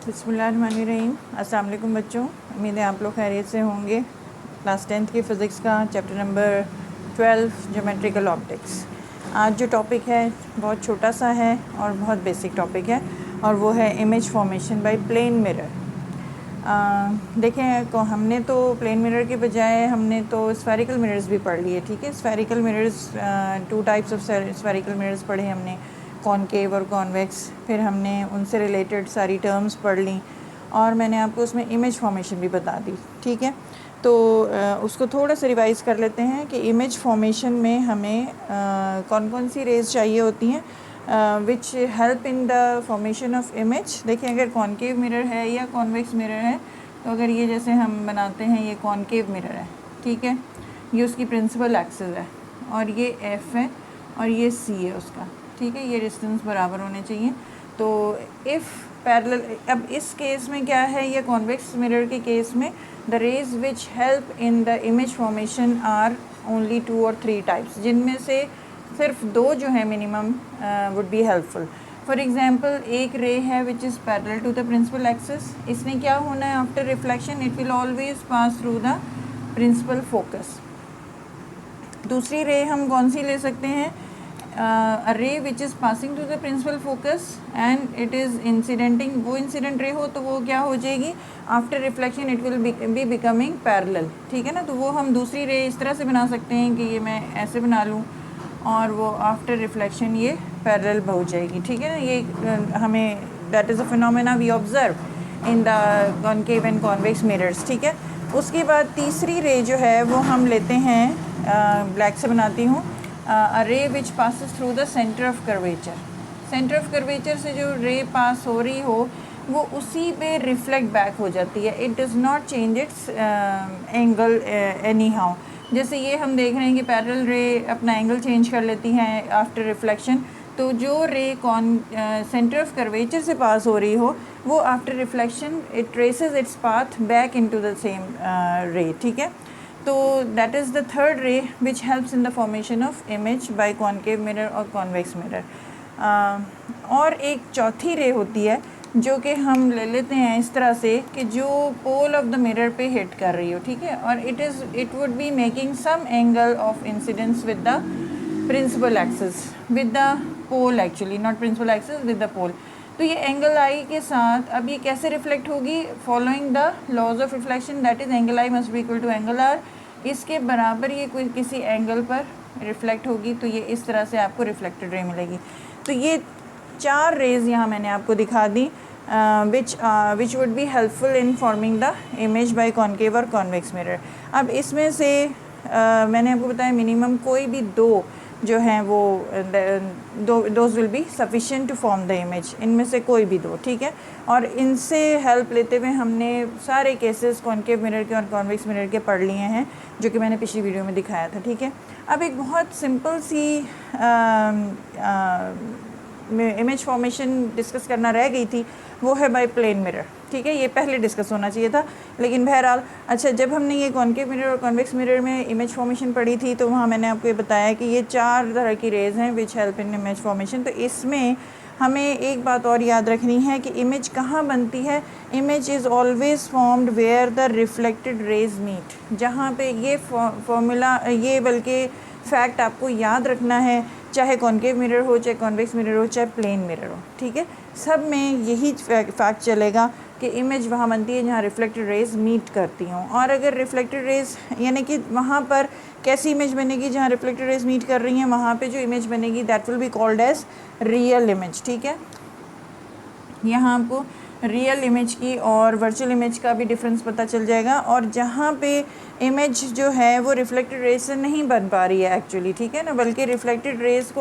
बिस्मिल्लाहिर्रहमानिर्रहीम। अस्सलाम वालेकुम बच्चों, उम्मीद है आप लोग खैरियत से होंगे। क्लास 10th की फ़िज़िक्स का चैप्टर नंबर 12 ज्योमेट्रिकल ऑप्टिक्स। आज जो टॉपिक है बहुत छोटा सा है और बहुत बेसिक टॉपिक है, और वो है image formation by plane mirror. देखें, हमने तो प्लेन मिरर के बजाय हमने तो स्फेरिकल मिरर्स भी पढ़ लिए। ठीक है, spherical mirrors, 2 types of spherical mirrors पढ़े हमने, कॉनकेव और कॉन्वेक्स। फिर हमने उनसे रिलेटेड सारी टर्म्स पढ़ ली और मैंने आपको उसमें इमेज फॉर्मेशन भी बता दी। ठीक है, तो उसको थोड़ा सा रिवाइज़ कर लेते हैं कि इमेज फॉर्मेशन में हमें कौन कौन सी रेज चाहिए होती हैं विच help in the formation of image. देखिए, अगर कॉनकेव मिरर है या कॉन्वेक्स मिरर है, तो अगर ये जैसे हम बनाते हैं, ये कॉनकेव मिरर है, ठीक है, ये उसकी प्रिंसिपल एक्सिस है और ये एफ़ है और ये सी है उसका। ठीक है, ये डिस्टेंस बराबर होने चाहिए। तो इफ़ पैरेलल, अब इस केस में क्या है, ये कॉन्वेक्स मिरर के केस में the rays which help in the image formation are only 2 और 3 टाइप्स, जिनमें से सिर्फ 2 जो है minimum would be helpful. For example, एक रे है which is parallel to the principal axis. इसने क्या होना है, after reflection it will always pass through the principal focus. दूसरी रे हम कौन सी ले सकते हैं, a ray which is passing through the principal focus and it is incidenting। वो इंसिडेंट रे हो तो वो क्या हो जाएगी, after reflection it will be becoming parallel. ठीक है ना, तो वो हम दूसरी रे इस तरह से बना सकते हैं कि ये मैं ऐसे बना लूँ और वो आफ्टर रिफ्लेक्शन ये पैरेलल हो जाएगी। ठीक है ना, ये हमें that is a phenomena we observe in the concave and convex mirrors. ठीक है, उसके बाद तीसरी रे जो है वो हम लेते हैं, ब्लैक से बनाती हूँ, a ray which passes through the center of curvature। Centre of curvature से जो रे पास हो रही हो वो उसी पे रिफ्लेक्ट बैक हो जाती है। It does not change it's angle any how. जैसे ये हम देख रहे हैं कि पैरेलल रे अपना एंगल चेंज कर लेती हैं आफ्टर रिफ्लेक्शन, तो जो रे सेंटर ऑफ कर्वेचर से पास हो रही हो वो after reflection it traces its path back into the same रे। ठीक है, तो दैट इज़ द थर्ड रे which helps in the formation of image by concave mirror और कॉन्वेक्स मिरर। और एक चौथी रे होती है जो कि हम ले लेते हैं इस तरह से कि जो पोल ऑफ द मिरर पे हिट कर रही हो। ठीक है, और it would be making some angle of incidence with the principal axis, with the pole, actually not principal axis, with the pole. तो ये एंगल आई के साथ अब ये कैसे रिफ्लेक्ट होगी, following the laws of reflection, that is angle I must be equal to angle r. इसके बराबर ये कोई किसी एंगल पर रिफ्लेक्ट होगी, तो ये इस तरह से आपको रिफ्लेक्टेड रे मिलेगी। तो ये 4 रेज यहाँ मैंने आपको दिखा दी which would be helpful in forming the image by concave और कॉन्वेक्स मिरर। अब इसमें से मैंने आपको बताया मिनिमम कोई भी 2 जो हैं वो those will be sufficient to form the image, इनमें से कोई भी 2। ठीक है, और इनसे हेल्प लेते हुए हमने सारे केसेस कॉनकेव मिरर के और कॉन्वेक्स मिरर के पढ़ लिए हैं, जो कि मैंने पिछली वीडियो में दिखाया था। ठीक है, अब एक बहुत सिंपल सी इमेज फॉर्मेशन डिस्कस करना रह गई थी, वो है बाय प्लेन मिरर। ठीक है, ये पहले डिस्कस होना चाहिए था, लेकिन बहरहाल अच्छा, जब हमने ये कॉनकेव मिरर और कॉन्वेक्स मिरर में इमेज फॉर्मेशन पढ़ी थी तो वहाँ मैंने आपको ये बताया कि ये 4 तरह की रेज हैं विच हेल्प इन इमेज फॉर्मेशन। तो इसमें हमें एक बात और याद रखनी है कि इमेज कहाँ बनती है। Image is always formed where the reflected rays meet. जहाँ पे ये फॉर्मूला, ये बल्कि फैक्ट आपको याद रखना है, चाहे कॉनकेव मिरर हो, चाहे कॉन्वेक्स मिरर हो, चाहे प्लेन मिरर हो। ठीक है, सब में यही फैक्ट चलेगा कि इमेज वहाँ बनती है जहाँ रिफ्लेक्टेड रेज मीट करती हों। और अगर रिफ्लेक्टेड रेज, यानी कि वहाँ पर कैसी इमेज बनेगी, जहाँ रिफ्लेक्टेड रेज मीट कर रही हैं, वहाँ पे जो इमेज बनेगी that will be called as real image. ठीक है, यहाँ आपको रियल इमेज की और वर्चुअल इमेज का भी डिफरेंस पता चल जाएगा। और जहाँ पे इमेज जो है वो रिफ्लेक्टेड रेज से नहीं बन पा रही है एक्चुअली, ठीक है ना, बल्कि रिफ्लेक्टेड रेज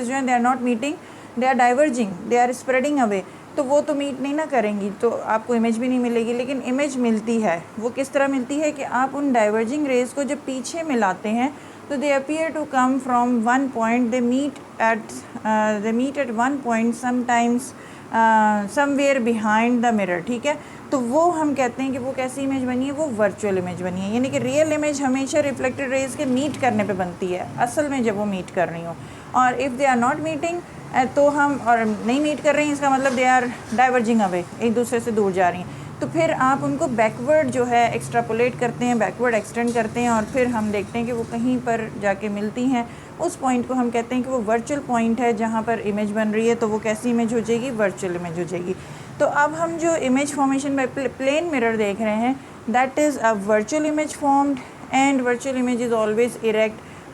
जो हैं they are not meeting, they are diverging, they are spreading away, तो वो तो मीट नहीं ना करेंगी, तो आपको इमेज भी नहीं मिलेगी। लेकिन इमेज मिलती है, वो किस तरह मिलती है कि आप उन डाइवर्जिंग रेज को जब पीछे मिलाते हैं तो they appear to come from one point, they meet at one point, sometimes somewhere behind the mirror. ठीक है, तो वो हम कहते हैं कि वो कैसी इमेज बनी है, वो वर्चुअल इमेज बनी है। यानी कि रियल इमेज हमेशा रिफ्लेक्टेड रेज के मीट करने पे बनती है, असल में जब वो मीट कर रही हो। और if they are not meeting तो हम और नहीं मीट कर रही हैं, इसका मतलब दे आर डाइवर्जिंग अवे, एक दूसरे से दूर जा रही हैं। तो फिर आप उनको बैकवर्ड जो है एक्स्ट्रापोलेट करते हैं, बैकवर्ड एक्सटेंड करते हैं, और फिर हम देखते हैं कि वो कहीं पर जाके मिलती हैं। उस पॉइंट को हम कहते हैं कि वो वर्चुअल पॉइंट है जहाँ पर इमेज बन रही है। तो वो कैसी इमेज हो जाएगी? वर्चुअल इमेज हो जाएगी। तो अब हम जो image formation by plane mirror देख रहे हैं, that is a virtual image formed, and virtual image is always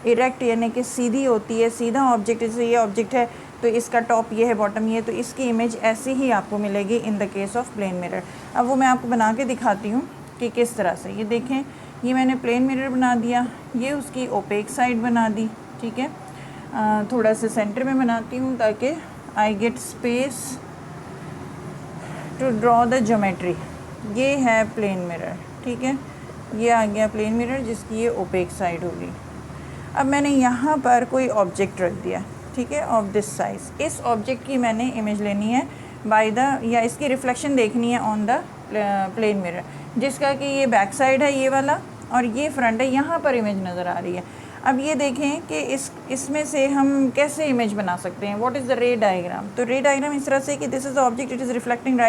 erect यानी कि सीधी होती है, सीधा ऑब्जेक्ट। जैसे ये ऑब्जेक्ट है तो इसका टॉप ये है, बॉटम ये है, तो इसकी इमेज ऐसी ही आपको मिलेगी in the case of plane mirror. अब वो मैं आपको बना के दिखाती हूँ कि किस तरह से। ये देखें, ये मैंने प्लेन मिरर बना दिया, ये उसकी ओपेक साइड बना दी, ठीक है। थोड़ा सा सेंटर में बनाती हूँ ताकि I get space to draw the geometry. ये है प्लेन मिरर, ठीक है। ये आ गया प्लेन मिरर जिसकी ये ओपेक साइड होगी। अब मैंने यहाँ पर कोई ऑब्जेक्ट रख दिया, ठीक है, ऑफ दिस साइज़। इस ऑब्जेक्ट की मैंने इमेज लेनी है बाय द, या इसकी रिफ्लेक्शन देखनी है ऑन द प्लेन मिरर, जिसका कि ये बैक साइड है ये वाला, और ये फ्रंट है। यहाँ पर इमेज नज़र आ रही है। अब ये देखें कि इसमें से हम कैसे इमेज बना सकते हैं। व्हाट इज़ द रे डायग्राम? तो रे डायग्राम इस तरह से कि this is the object, it is reflecting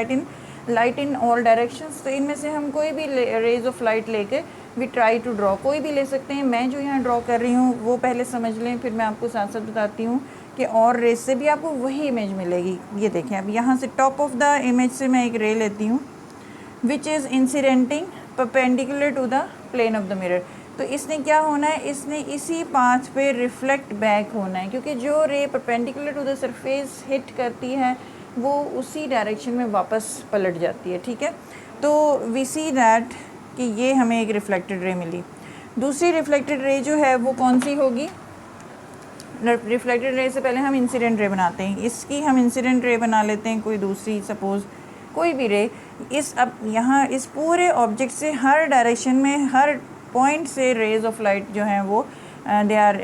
light in all directions. तो इनमें से हम कोई भी रेज ऑफ लाइट लेके वी ट्राई टू ड्रॉ, कोई भी ले सकते हैं। मैं जो यहाँ ड्रॉ कर रही हूँ वो पहले समझ लें, फिर मैं आपको साथ साथ बताती हूँ कि और रेज से भी आपको वही इमेज मिलेगी। ये देखें, अब यहाँ से टॉप ऑफ द इमेज से मैं एक रे लेती हूँ which is incidenting perpendicular to the plane of the mirror. तो इसने क्या होना है, इसने इसी पाथ पे रिफ्लेक्ट बैक होना है, क्योंकि जो ray perpendicular to the surface hit करती है वो उसी डायरेक्शन में वापस पलट जाती है, ठीक है। तो वी सी दैट कि ये हमें एक रिफ्लेक्टेड रे मिली। दूसरी रिफ्लेक्टेड रे जो है वो कौन सी होगी? रिफ्लेक्टेड रे से पहले हम इंसिडेंट रे बनाते हैं। इसकी हम इंसिडेंट रे बना लेते हैं, कोई दूसरी, सपोज़ कोई भी रे। अब यहाँ इस पूरे ऑब्जेक्ट से हर डायरेक्शन में, हर पॉइंट से रेज ऑफ लाइट जो हैं वो they are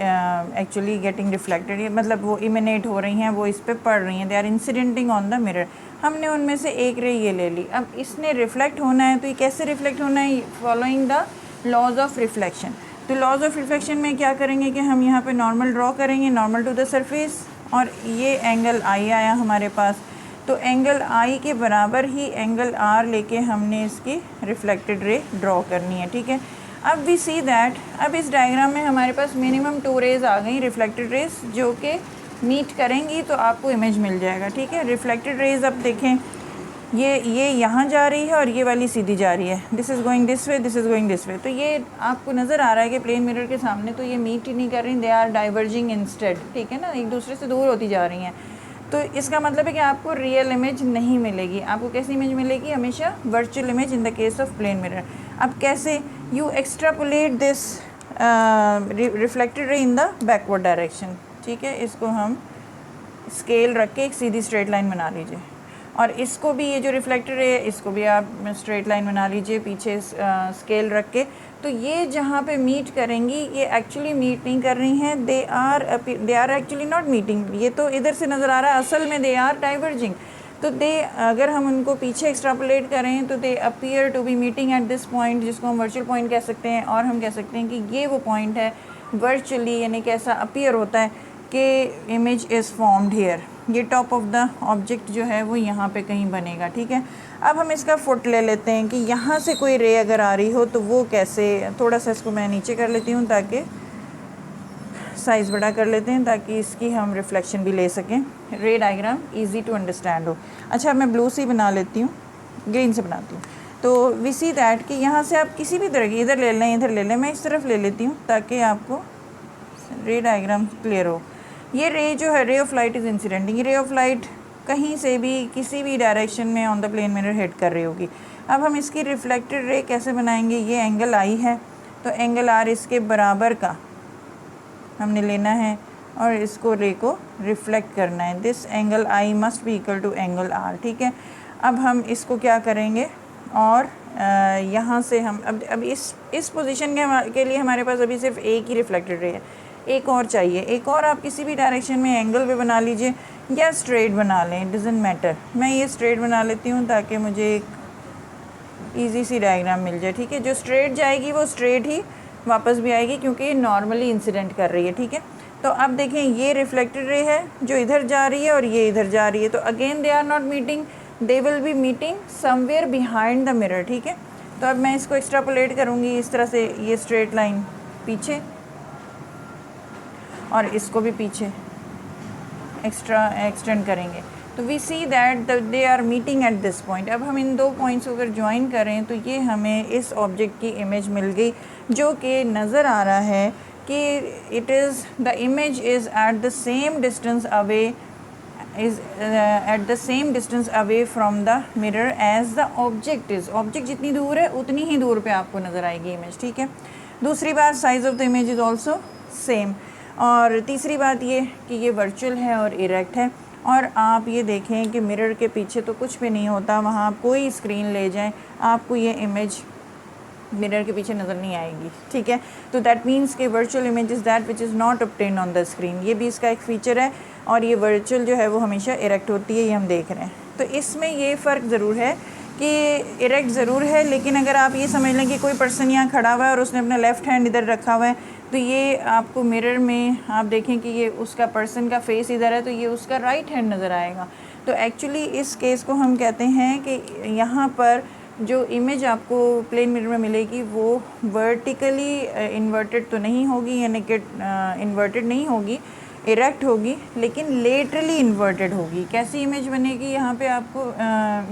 actually getting reflected, मतलब वो इमिनेट हो रही हैं, वो इस पे पड़ रही हैं, they are incidenting on the mirror. हमने उनमें से एक रे ये ले ली। अब इसने रिफ्लेक्ट होना है, तो ये कैसे रिफ्लेक्ट होना है? Following the laws of reflection. तो लॉज ऑफ रिफ्लेक्शन में क्या करेंगे कि हम यहाँ पे नॉर्मल ड्रॉ करेंगे, नॉर्मल टू द सरफेस, और ये एंगल आई आया हमारे पास। तो एंगल आई के बराबर ही एंगल आर लेके हमने इसकी रिफ्लेक्टेड रे ड्रॉ करनी है, ठीक है। अब वी सी दैट, अब इस डायग्राम में हमारे पास मिनिमम 2 रेज आ गई, रिफ्लेक्टेड रेज, जो कि मीट करेंगी तो आपको इमेज मिल जाएगा, ठीक है। रिफ्लेक्टेड रेज अब देखें, ये यहाँ जा रही है और ये वाली सीधी जा रही है। This is going this way, this is going this way. तो ये आपको नज़र आ रहा है कि प्लेन मिरर के सामने तो ये मीट ही नहीं कर रही, दे आर डाइवर्जिंग इंस्टेड, ठीक है ना, एक दूसरे से दूर होती जा रही हैं। तो इसका मतलब है कि आपको रियल इमेज नहीं मिलेगी। आपको कैसी इमेज मिलेगी? हमेशा virtual image in the case of plane mirror. अब कैसे? You extrapolate this reflected ray in the backward direction, ठीक है। इसको हम स्केल रख के एक सीधी स्ट्रेट लाइन बना लीजिए, और इसको भी, ये जो रिफ्लेक्टेड रे है इसको भी आप स्ट्रेट लाइन बना लीजिए पीछे स्केल रख के। तो ये जहाँ पे मीट करेंगी, ये एक्चुअली मीट नहीं कर रही हैं, they are actually not meeting. ये तो इधर से नज़र आ रहा है, असल में दे आर डाइवर्जिंग। तो अगर हम उनको पीछे एक्स्ट्रापोलेट करें तो they appear to be meeting at this point, जिसको हम वर्चुअल पॉइंट कह सकते हैं। और हम कह सकते हैं कि ये वो पॉइंट है वर्चुअली, यानी कि ऐसा अपीयर होता है कि इमेज इज़ फॉर्म्ड हियर। ये टॉप ऑफ द ऑब्जेक्ट जो है वो यहाँ पे कहीं बनेगा, ठीक है। अब हम इसका फुट ले लेते हैं कि यहाँ से कोई रे अगर आ रही हो तो वो कैसे, थोड़ा सा इसको मैं नीचे कर लेती हूँ ताकि साइज़ बड़ा कर लेते हैं, ताकि इसकी हम रिफ्लेक्शन भी ले सकें, रे डायग्राम इजी टू अंडरस्टैंड हो। अच्छा, मैं ब्लू से बना लेती हूँ, ग्रीन से बनाती हूँ। तो वी सी दैट कि यहाँ से आप किसी भी तरह की, इधर ले लें, इधर ले लें, मैं इस तरफ ले लेती हूँ ताकि आपको रे डायग्राम क्लियर हो। ये रे जो है, रे ऑफ लाइट इज़ इंसिडेंटिंग। ये रे ऑफ लाइट कहीं से भी किसी भी डायरेक्शन में on the plane mirror hit कर रही होगी। अब हम इसकी रिफ्लेक्टेड रे कैसे बनाएंगे? ये एंगल आई है तो एंगल आर इसके बराबर का हमने लेना है और इसको रे को रिफ्लेक्ट करना है। This angle I must be equal to angle R, ठीक है। अब हम इसको क्या करेंगे, और यहाँ से हम अब इस पोजीशन के लिए हमारे पास अभी सिर्फ एक ही रिफ्लेक्टेड रे है, एक और चाहिए। एक और आप किसी भी डायरेक्शन में एंगल पे बना लीजिए या स्ट्रेट बना लें, डजंट मैटर। मैं ये स्ट्रेट बना लेती हूँ ताकि मुझे एक ईजी सी डायग्राम मिल जाए, ठीक है। जो स्ट्रेट जाएगी वो स्ट्रेट ही वापस भी आएगी, क्योंकि ये नॉर्मली इंसिडेंट कर रही है, ठीक है। तो अब देखें ये रिफ्लेक्टेड रे है जो इधर जा रही है और ये इधर जा रही है, तो again they are not meeting, they will be meeting somewhere behind the mirror, ठीक है। तो अब मैं इसको एक्स्ट्रापोलेट करूँगी इस तरह से, ये स्ट्रेट लाइन पीछे और इसको भी पीछे एक्सटेंड करेंगे, तो we see that they are meeting at this point. अब हम इन 2 पॉइंट्स को अगर ज्वाइन करें तो ये हमें इस ऑब्जेक्ट की इमेज मिल गई, जो कि नज़र आ रहा है कि it is the image is at the same distance away, is at the same distance away from the mirror as the object is. Object जितनी दूर है उतनी ही दूर पे आपको नज़र आएगी इमेज, ठीक है। दूसरी बात, size of the image is also same. और तीसरी बात ये कि ये वर्चुअल है और इरेक्ट है। और आप ये देखें कि मिरर के पीछे तो कुछ भी नहीं होता, वहाँ आप कोई स्क्रीन ले जाएं आपको ये इमेज मिरर के पीछे नज़र नहीं आएगी, ठीक है। तो दैट मीन्स कि virtual image is that which is not obtained on the screen, ये भी इसका एक फ़ीचर है। और ये वर्चुअल जो है वो हमेशा इरेक्ट होती है, ये हम देख रहे हैं। तो इसमें ये फ़र्क ज़रूर है कि इरेक्ट ज़रूर है, लेकिन अगर आप ये समझ लें कि कोई पर्सन यहाँ खड़ा हुआ है और उसने अपना लेफ़्ट हैंड इधर रखा हुआ है, तो ये आपको मिरर में आप देखें कि ये उसका पर्सन का फेस इधर है, तो ये उसका राइट हैंड नज़र आएगा। तो एक्चुअली इस केस को हम कहते हैं कि यहाँ पर जो इमेज आपको प्लेन मिरर में मिलेगी वो वर्टिकली इन्वर्टेड तो नहीं होगी, यानी कि इन्वर्टेड नहीं होगी, इरेक्ट होगी, लेकिन लेटरली इन्वर्टेड होगी। कैसी इमेज बनेगी यहाँ पे आपको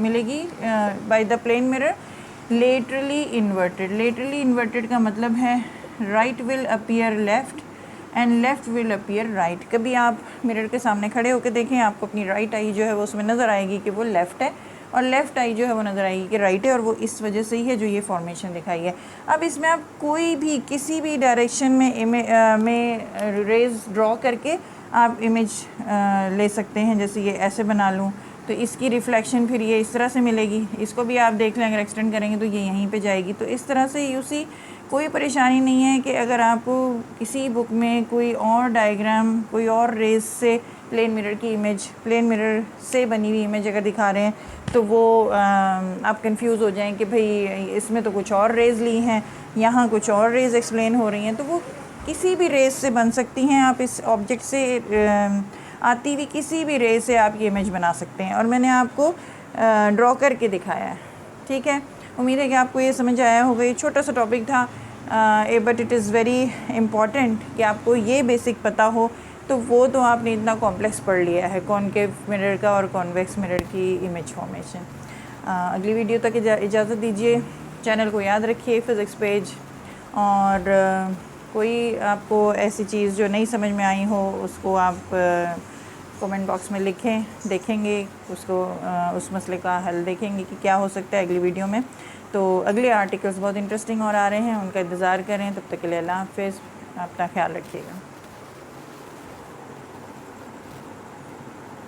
मिलेगी by the plane mirror? Laterally inverted. Laterally inverted का मतलब है right will appear left and left will appear right. कभी आप मिरर के सामने खड़े होकर देखें, आपको अपनी राइट आई जो है वो उसमें नज़र आएगी कि वो लेफ़्ट है, और लेफ़्ट आई जो है वो नज़र आएगी कि राइट है, और वो इस वजह से ही है जो ये फॉर्मेशन दिखाई है। अब इसमें आप कोई भी किसी भी डायरेक्शन में रेज ड्रॉ करके आप इमेज ले सकते हैं। जैसे ये ऐसे बना लूँ तो इसकी रिफ्लेक्शन फिर ये इस तरह से मिलेगी, इसको भी आप देख लें, अगर एक्सटेंड करेंगे तो ये यहीं पे जाएगी। तो इस तरह से यूसी कोई परेशानी नहीं है कि अगर आपको किसी बुक में कोई और डायग्राम, कोई और रेज से प्लेन मिरर की इमेज, प्लेन मिरर से बनी हुई इमेज अगर दिखा रहे हैं, तो वो आप कंफ्यूज हो जाएं कि भाई इसमें तो कुछ और रेज ली हैं, यहाँ कुछ और रेज एक्सप्लेन हो रही हैं। तो वो किसी भी रेज से बन सकती हैं, आप इस ऑब्जेक्ट से आती हुई किसी भी रेज से आप ये इमेज बना सकते हैं, और मैंने आपको ड्रॉ करके दिखाया है, ठीक है। उम्मीद है कि आपको ये समझ आया होगा। ये छोटा सा टॉपिक था, but it is very important कि आपको ये बेसिक पता हो। तो वो तो आपने इतना कॉम्प्लेक्स पढ़ लिया है, कॉनकेव मिरर का और कॉन्वेक्स मिरर की इमेज फॉर्मेशन। अगली वीडियो तक इजाज़त दीजिए। चैनल को याद रखिए, फिज़िक्स पेज, और कोई आपको ऐसी चीज़ जो नहीं समझ में आई हो उसको आप कमेंट बॉक्स में लिखें, देखेंगे उसको, उस मसले का हल देखेंगे कि क्या हो सकता है अगली वीडियो में। तो अगले आर्टिकल्स बहुत इंटरेस्टिंग और आ रहे हैं, उनका इंतज़ार करें। तब तक के लिए अल्लाह हाफ़िज़, अपना ख्याल रखिएगा।